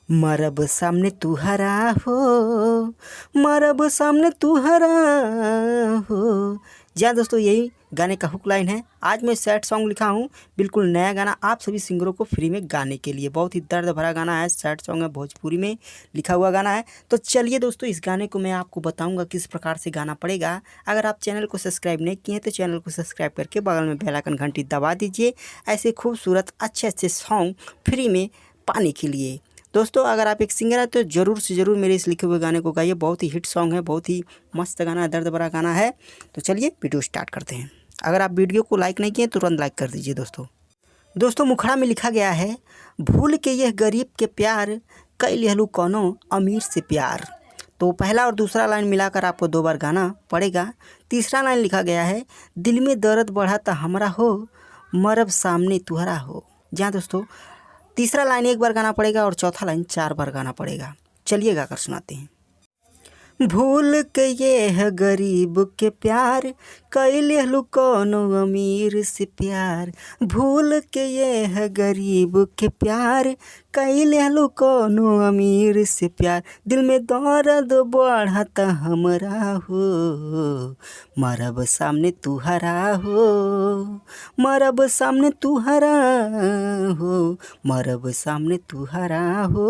मरब सामने तू हरा हो, मरब सामने तू हरा हो। जी हाँ दोस्तों, यही गाने का हुक लाइन है। आज मैं सैड सॉन्ग लिखा हूँ, बिल्कुल नया गाना आप सभी सिंगरों को फ्री में गाने के लिए। बहुत ही दर्द भरा गाना है, सैड सॉन्ग है, भोजपुरी में लिखा हुआ गाना है। तो चलिए दोस्तों, इस गाने को मैं आपको बताऊंगा किस प्रकार से गाना पड़ेगा। अगर आप चैनल को सब्सक्राइब नहीं किए तो चैनल को सब्सक्राइब करके बगल में बेल आइकन घंटी दबा दीजिए, ऐसे खूबसूरत अच्छे अच्छे सॉन्ग फ्री में पाने के लिए। दोस्तों, अगर आप एक सिंगर हैं तो ज़रूर से ज़रूर मेरे इस लिखे हुए गाने को गाइए। बहुत ही हिट सॉन्ग है, बहुत ही मस्त गाना है, दर्द भरा गाना है। तो चलिए वीडियो स्टार्ट करते हैं। अगर आप वीडियो को लाइक नहीं किए तुरंत लाइक कर दीजिए। दोस्तों मुखड़ा में लिखा गया है, भूल के यह गरीब के प्यार, कई लहलू कौनो अमीर से प्यार। तो पहला और दूसरा लाइन मिलाकर आपको 2 बार गाना पड़ेगा। तीसरा लाइन लिखा गया है, दिल में दर्द बढ़ा ता हमरा हो, मरब सामने तुहरा हो। जी हाँ दोस्तों, तीसरा लाइन 1 बार गाना पड़ेगा और चौथा लाइन 4 बार गाना पड़ेगा। चलिए गाकर सुनाते हैं। भूल के ये है गरीब के प्यार, कई लहलू कौनो अमीर से प्यार। भूल के ये है गरीब के प्यार, कई लहलू कौनो अमीर से प्यार। दिल में दर्द बढ़ता हमरा हो, मरब सामने तू हरा हो, मरब सामने तू हरा हो, मरब सामने तू हरा हो,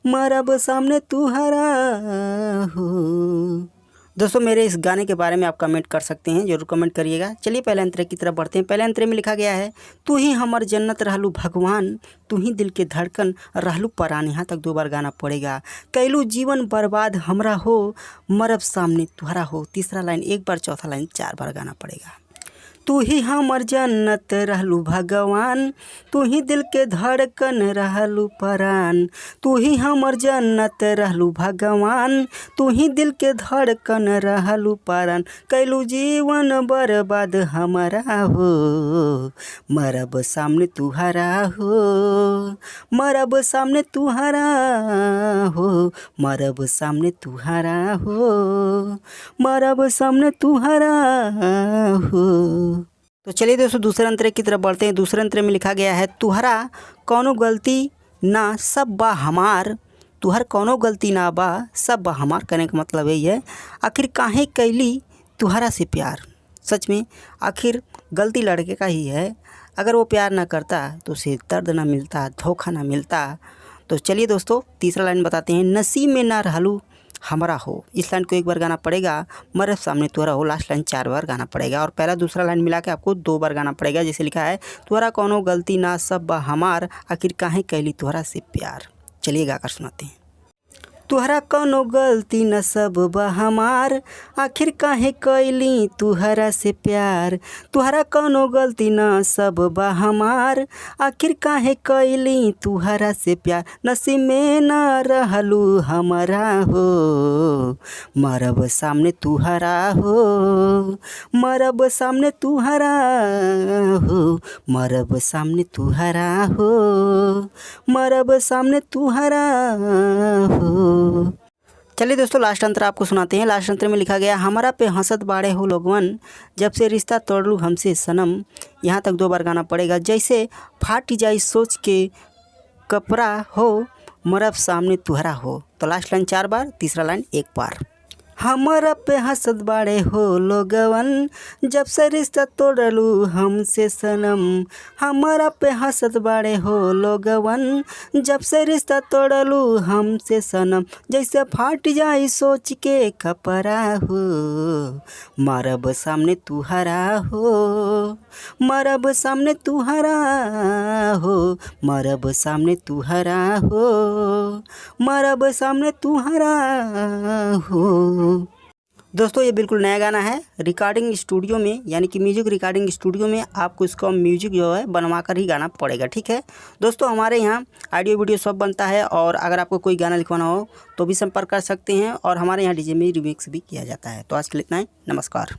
मरब सामने तू हरा हो। दोस्तों, मेरे इस गाने के बारे में आप कमेंट कर सकते हैं, जरूर कमेंट करिएगा। चलिए पहले अंतरे की तरफ बढ़ते हैं। पहले अंतरे में लिखा गया है, तू ही हमर जन्नत रहलू भगवान, तू ही दिल के धड़कन रहलू परान। यहाँ तक 2 बार गाना पड़ेगा। कैलू जीवन बर्बाद हमरा हो, मरब सामने तुहरा हो। तीसरा लाइन 1 बार, चौथा लाइन 4 बार गाना पड़ेगा। तू ही हमर जन्नत रहलू भगवान, तू ही दिल के धड़कन रहलू परान। तू ही हमर जन्नत रहलू भगवान, तू ही दिल के धड़कन रहलू परान। कैलू जीवन बर्बाद हमारा हो, मरब सामने तुहरा हो, मरब सामने तुहरा हो, मरब सामने तुहरा हो, मरब सामने तुहरा हो। तो चलिए दोस्तों, दूसरे अंतरे की तरफ बढ़ते हैं। दूसरे अंतरे में लिखा गया है, तुहरा कौनो गलती ना सब बा हमार, तुहर कौनो गलती ना बा सब बा हमार। कहने का मतलब यही है, आखिर काहे कैली तुहरा से प्यार। सच में आखिर गलती लड़के का ही है, अगर वो प्यार ना करता तो उसे दर्द ना मिलता, धोखा ना मिलता। तो चलिए दोस्तों, तीसरा लाइन बताते हैं, नसीब में ना रहलू हमारा हो। इस लाइन को 1 बार गाना पड़ेगा। मरब सामने तुहरा हो, लास्ट लाइन 4 बार गाना पड़ेगा। और पहला दूसरा लाइन मिला के आपको 2 बार गाना पड़ेगा। जैसे लिखा है, तुहरा कौनो गलती ना सब बा हमार, आखिर काहे कैली तुहरा से प्यार। चलिए गाकर सुनाते हैं। तुहरा कौनो गलती न सब बा हमार, आखिर काहे कैली तुहरा से प्यार। तुहरा कौनो गलती न सब बा हमार, आखिर काहे कैली तुहरा से प्यार। नसीब में न रहलू हमारा हो, मरब सामने तुहरा हो, मरब सामने तुहरा हो, मरब सामने तुहरा हो, मरब सामने तुहरा हो। चलिए दोस्तों, लास्ट अंतर आपको सुनाते हैं। लास्ट अंतर में लिखा गया, हमारा पे हंसत बाड़े हो लोगवन, जब से रिश्ता तोड़लू हमसे सनम। यहाँ तक 2 बार गाना पड़ेगा। जैसे फाट जाई सोच के कपड़ा हो, मरब सामने तुहरा हो। तो लास्ट लाइन 4 बार, तीसरा लाइन 1 बार। हमारा पे हंसत बाड़े हो लोगवन, जब से रिश्ता तोड़लू हमसे सनम। हमारा पे हंसत बाड़े हो लोगवन, जब से रिश्ता तोड़लू हमसे सनम। जैसे फाट जाई सोच के कपड़ा हो, मरब सामने तुहरा हो, मरब सामने तुहरा हो, मरब सामने तुहरा हो, मरब सामने तुहरा हो। दोस्तों, ये बिल्कुल नया गाना है। रिकॉर्डिंग स्टूडियो में, यानी कि म्यूजिक रिकॉर्डिंग स्टूडियो में आपको इसका म्यूजिक जो है बनवा कर ही गाना पड़ेगा। ठीक है दोस्तों, हमारे यहाँ ऑडियो वीडियो सब बनता है, और अगर आपको कोई गाना लिखवाना हो तो भी संपर्क कर सकते हैं, और हमारे यहाँ डीजे में रिमिक्स भी किया जाता है। तो आज के लिए इतना ही, नमस्कार।